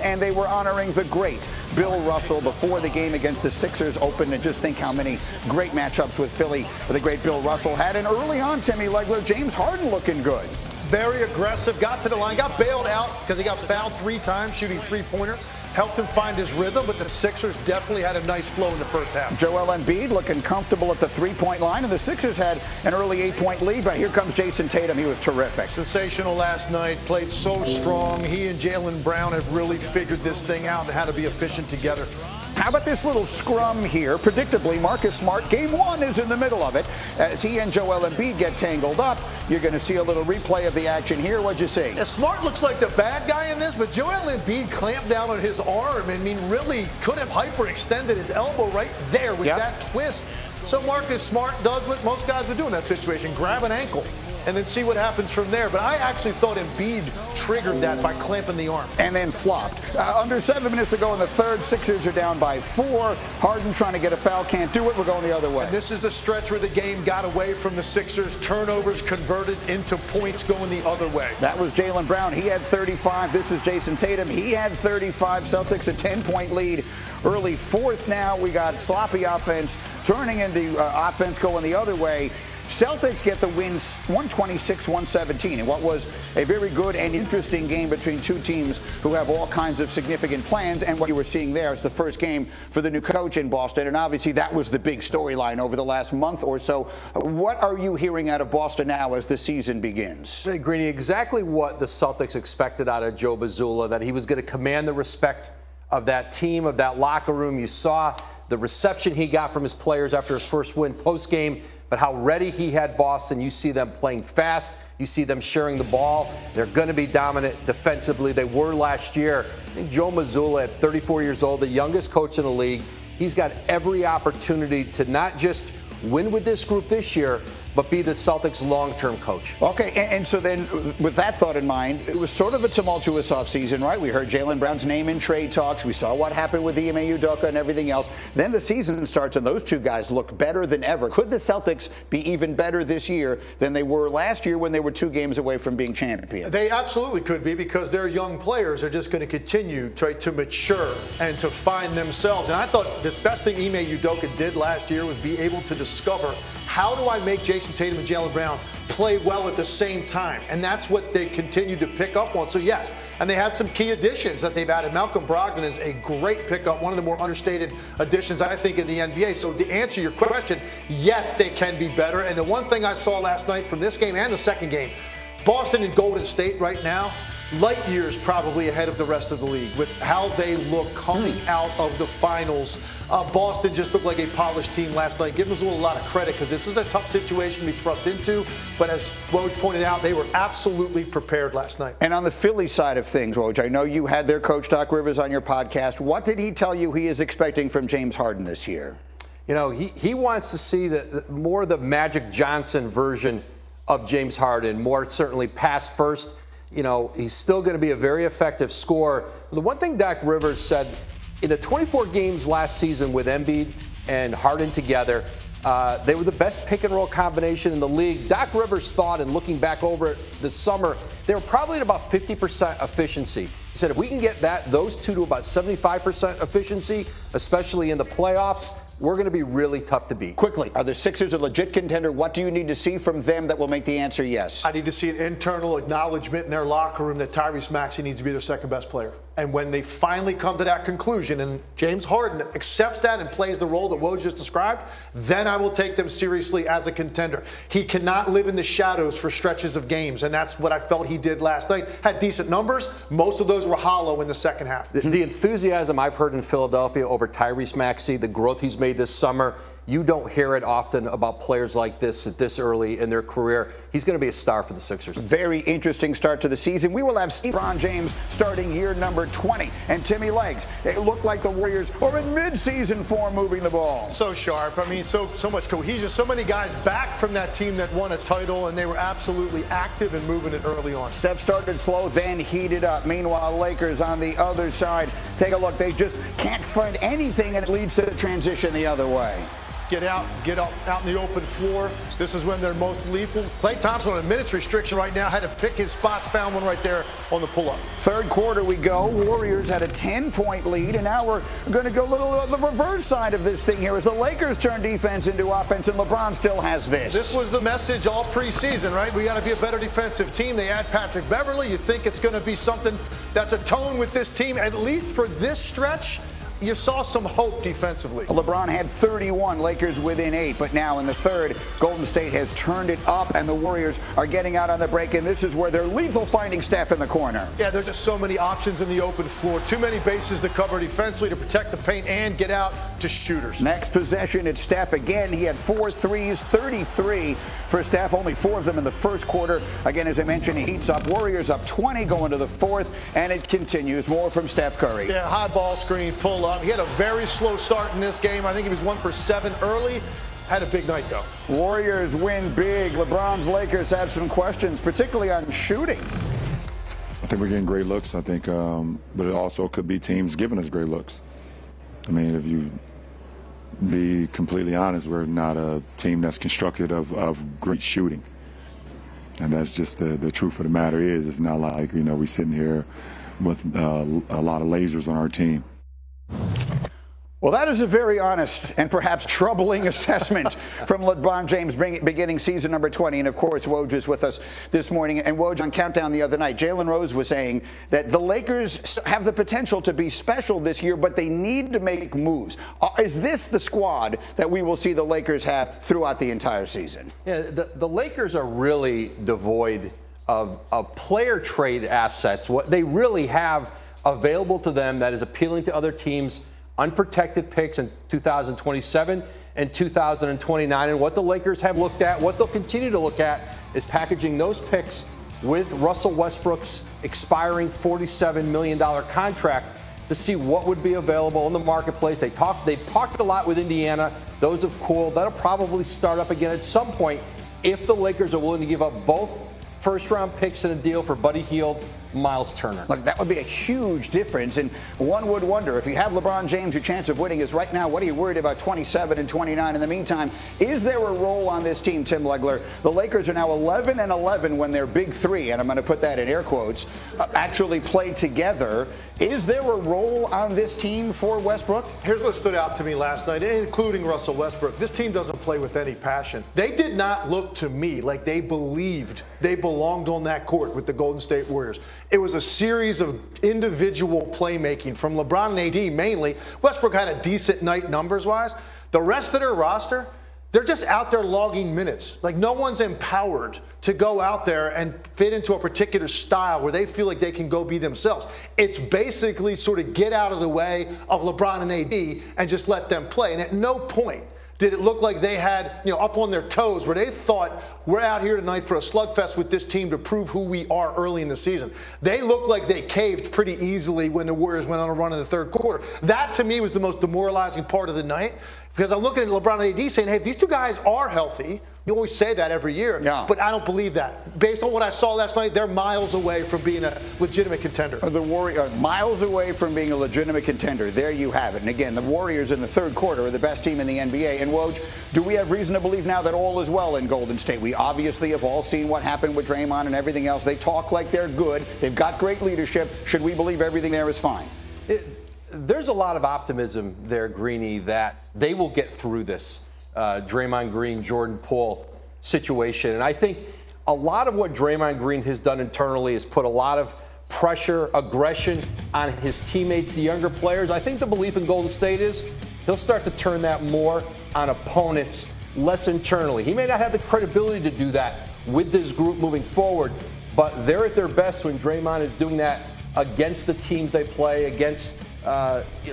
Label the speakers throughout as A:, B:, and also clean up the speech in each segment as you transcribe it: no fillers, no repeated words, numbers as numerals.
A: and they were honoring the great Bill Russell before the game against the Sixers opened. And just think how many great matchups with Philly the great Bill Russell had. And early on, Timmy Legler, James Harden looking good.
B: Very aggressive, got to the line, got bailed out because he got fouled 3 times shooting three-pointer. Helped him find his rhythm, but the Sixers definitely had a nice flow in the first half.
A: Joel Embiid looking comfortable at the three-point line, and the Sixers had an early 8-point lead, but here comes Jason Tatum. He was terrific.
B: Sensational last night, played so strong. He and Jaylen Brown have really figured this thing out and how to be efficient together.
A: How about this little scrum here? Predictably, Marcus Smart, game 1 is in the middle of it. As he and Joel Embiid get tangled up, you're going to see a little replay of the action here. What'd you see?
B: Yeah, Smart looks like the bad guy in this, but Joel Embiid clamped down on his arm and really could have hyperextended his elbow right there with that twist. So Marcus Smart does what most guys would do in that situation, grab an ankle and then see what happens from there. But I actually thought Embiid triggered that by clamping the arm.
A: And then flopped. Under 7 minutes to go in the third. Sixers are down by 4. Harden trying to get a foul, can't do it. We're going the other way.
B: And this is the stretch where the game got away from the Sixers. Turnovers converted into points going the other way.
A: That was Jaylen Brown. He had 35. This is Jason Tatum. He had 35. Celtics a 10-point lead. Early fourth now. We got sloppy offense turning into offense going the other way. Celtics get the win 126-117 in what was a very good and interesting game between two teams who have all kinds of significant plans. And what you were seeing there is the first game for the new coach in Boston. And obviously that was the big storyline over the last month or so. What are you hearing out of Boston now as the season begins?
C: Hey, Greeny, exactly what the Celtics expected out of Joe Mazzulla, that he was going to command the respect of that team, of that locker room. You saw the reception he got from his players after his first win post-game. But how ready he had Boston. You see them playing fast. You see them sharing the ball. They're going to be dominant defensively. They were last year. I think Joe Mazzulla, at 34 years old, the youngest coach in the league, he's got every opportunity to not just win with this group this year, but be the Celtics' long-term coach.
A: Okay, and so then with that thought in mind, it was sort of a tumultuous offseason, right? We heard Jaylen Brown's name in trade talks. We saw what happened with Ime Udoka and everything else. Then the season starts, and those two guys look better than ever. Could the Celtics be even better this year than they were last year when they were 2 games away from being champions?
B: They absolutely could be, because their young players are just going to continue to mature and to find themselves. And I thought the best thing Ime Udoka did last year was be able to discover, how do I make Jason Tatum and Jaylen Brown play well at the same time? And that's what they continue to pick up on. So yes, and they had some key additions that they've added. Malcolm Brogdon is a great pickup, one of the more understated additions, I think, in the NBA. So to answer your question, yes, they can be better. And the one thing I saw last night from this game and the second game, Boston and Golden State right now, light years probably ahead of the rest of the league with how they look coming out of the finals. Boston just looked like a polished team last night. Give them a lot of credit, because this is a tough situation to be thrust into. But as Woj pointed out, they were absolutely prepared last night.
A: And on the Philly side of things, Woj, I know you had their coach Doc Rivers on your podcast. What did he tell you he is expecting from James Harden this year?
C: You know, he wants to see more the Magic Johnson version of James Harden, more certainly pass first. You know, he's still going to be a very effective scorer. The one thing Doc Rivers said, in the 24 games last season with Embiid and Harden together, they were the best pick-and-roll combination in the league. Doc Rivers thought, and looking back over it this summer, they were probably at about 50% efficiency. He said if we can get those two to about 75% efficiency, especially in the playoffs, we're going to be really tough to beat.
A: Quickly, are the Sixers a legit contender? What do you need to see from them that will make the answer yes?
B: I need to see an internal acknowledgement in their locker room that Tyrese Maxey needs to be their second best player. And when they finally come to that conclusion and James Harden accepts that and plays the role that Woj just described, then I will take them seriously as a contender. He cannot live in the shadows for stretches of games, and that's what I felt he did last night. Had decent numbers. Most of those were hollow in the second half.
C: The enthusiasm I've heard in Philadelphia over Tyrese Maxey, the growth he's made this summer, you don't hear it often about players like this at this early in their career. He's going to be a star for the Sixers.
A: Very interesting start to the season. We will have LeBron James starting year number 20. And Timmy Legs, it looked like the Warriors are in mid-season form moving the ball.
B: So sharp. I mean, so much cohesion. So many guys back from that team that won a title, and they were absolutely active and moving it early on.
A: Steph started slow, then heated up. Meanwhile, Lakers on the other side. Take a look. They just can't find anything, and it leads to the transition the other way.
B: get out in the open floor. This is when they're most lethal. Klay Thompson on a minutes restriction right now, had to pick his spots, found one right there on the pull-up.
A: Third quarter we go. Warriors had a 10-point lead, and now we're going to go a little on the reverse side of this thing here as the Lakers turn defense into offense, and LeBron still has this.
B: This was the message all preseason, right? We got to be a better defensive team. They add Patrick Beverley. You think it's going to be something that's a tone with this team, at least for this stretch. You saw some hope defensively.
A: LeBron had 31, Lakers within 8, but now in the third, Golden State has turned it up, and the Warriors are getting out on the break, and this is where they're lethal, finding Steph in the corner.
B: Yeah, there's just so many options in the open floor. Too many bases to cover defensively to protect the paint and get out to shooters.
A: Next possession, it's Steph again. He had 4 threes, 33 for Steph, only 4 of them in the first quarter. Again, as I mentioned, he heats up. Warriors up 20 going to the fourth, and it continues. More from Steph Curry.
B: Yeah, high ball screen, pull up. He had a very slow start in this game. I think he was 1 for 7 early. Had a big night, though.
A: Warriors win big. LeBron's Lakers have some questions, particularly on shooting.
D: I think we're getting great looks. I think, but it also could be teams giving us great looks. I mean, if you be completely honest, we're not a team that's constructed of great shooting. And that's just the truth of the matter is. It's not like, we're sitting here with a lot of lasers on our team.
A: Well, that is a very honest and perhaps troubling assessment from LeBron James beginning season number 20. And, of course, Woj is with us this morning. And Woj, on Countdown the other night, Jalen Rose was saying that the Lakers have the potential to be special this year, but they need to make moves. Is this the squad that we will see the Lakers have throughout the entire season?
C: Yeah, the Lakers are really devoid of player trade assets. What they really have available to them that is appealing to other teams, unprotected picks in 2027 and 2029. And what the Lakers have looked at, what they'll continue to look at, is packaging those picks with Russell Westbrook's expiring $47 million contract to see what would be available in the marketplace. They've talked a lot with Indiana. Those have cooled. That'll probably start up again at some point if the Lakers are willing to give up both first-round picks in a deal for Buddy Hield, Miles Turner.
A: Look, that would be a huge difference, and one would wonder, if you have LeBron James, your chance of winning is right now, what are you worried about 27 and 29? In the meantime, is there a role on this team, Tim Legler? The Lakers are now 11-11 when their big three, and I'm going to put that in air quotes, actually play together. Is there a role on this team for Westbrook?
B: Here's what stood out to me last night, including Russell Westbrook. This team doesn't play with any passion. They did not look to me like they believed they belonged on that court with the Golden State Warriors. It was a series of individual playmaking from LeBron and AD mainly. Westbrook had a decent night numbers-wise. The rest of their roster, they're just out there logging minutes. Like, no one's empowered to go out there and fit into a particular style where they feel like they can go be themselves. It's basically sort of get out of the way of LeBron and AD and just let them play. And at no point did it look like they had, up on their toes where they thought, we're out here tonight for a slugfest with this team to prove who we are early in the season. They looked like they caved pretty easily when the Warriors went on a run in the third quarter. That, to me, was the most demoralizing part of the night, because I'm looking at LeBron and AD saying, hey, if these two guys are healthy, you always say that every year, but I don't believe that. Based on what I saw last night, they're miles away from being a legitimate contender.
A: The Warriors are miles away from being a legitimate contender. There you have it. And again, the Warriors in the third quarter are the best team in the NBA. And Woj, do we have reason to believe now that all is well in Golden State? We obviously have all seen what happened with Draymond and everything else. They talk like they're good. They've got great leadership. Should we believe everything there is fine?
C: There's a lot of optimism there, Greeny, that they will get through this Draymond Green, Jordan Poole situation. And I think a lot of what Draymond Green has done internally is put a lot of pressure, aggression on his teammates, the younger players. I think the belief in Golden State is he'll start to turn that more on opponents, less internally. He may not have the credibility to do that with this group moving forward, but they're at their best when Draymond is doing that against the teams they play, against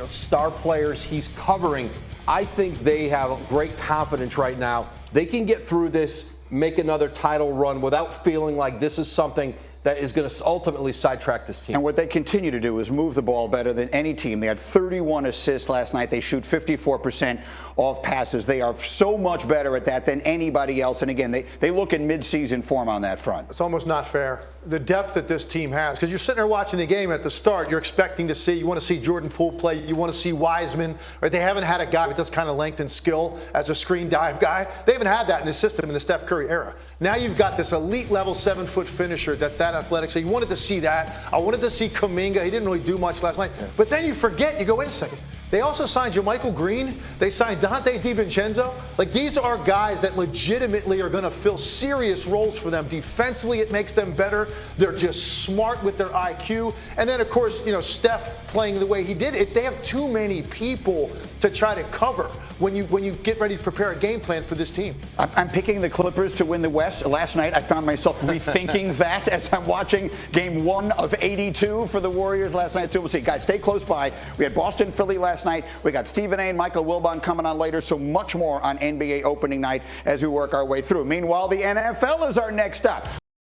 C: star players he's covering. I think they have great confidence right now. They can get through this, make another title run without feeling like this is something that is going to ultimately sidetrack this team.
A: And what they continue to do is move the ball better than any team. They had 31 assists last night. They shoot 54% off passes. They are so much better at that than anybody else. And again, they look in midseason form on that front.
B: It's almost not fair. The depth that this team has, because you're sitting there watching the game at the start, you're expecting to see, you want to see Jordan Poole play, you want to see Wiseman, right? They haven't had a guy with this kind of length and skill as a screen dive guy. They haven't had that in the system in the Steph Curry era. Now you've got this elite level 7-foot finisher that's that athletic. So you wanted to see that. I wanted to see Kuminga. He didn't really do much last night. But then you forget, you go, wait a second. They also signed JaMychal Green. They signed Dante DiVincenzo. Like, these are guys that legitimately are going to fill serious roles for them. Defensively, it makes them better. They're just smart with their IQ. And then, of course, Steph playing the way he did. They have too many people to try to cover when you get ready to prepare a game plan for this team.
A: I'm picking the Clippers to win the West. Last night, I found myself rethinking that as I'm watching Game 1 of 82 for the Warriors last night, too. We'll see. Guys, stay close by. We had Boston, Philly last night. We got Stephen A. and Michael Wilbon coming on later, so much more on NBA opening night as we work our way through. Meanwhile, the NFL is our next stop.